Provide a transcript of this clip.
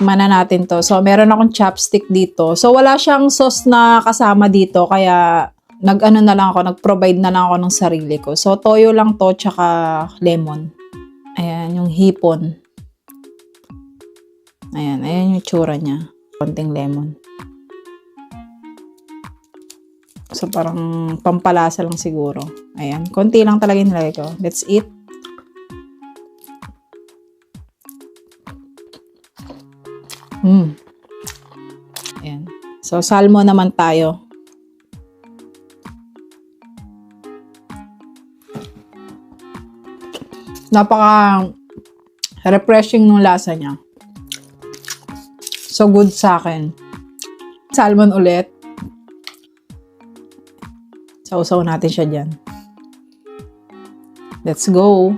tikman na natin to. So, meron akong chopstick dito. So, wala siyang sauce na kasama dito. Kaya, nag-provide na lang ako ng sarili ko. So, toyo lang to, tsaka lemon. Ayan, yung hipon. Ayan yung tsura niya. Konting lemon. So, parang pampalasa lang siguro. Ayan, konti lang talaga yung nilagay ko. Let's eat. Ayan. So, salmon naman tayo. Napaka-refreshing nung lasa niya. So, good sa akin. Salmon ulit. Sausaw natin siya dyan. Let's go.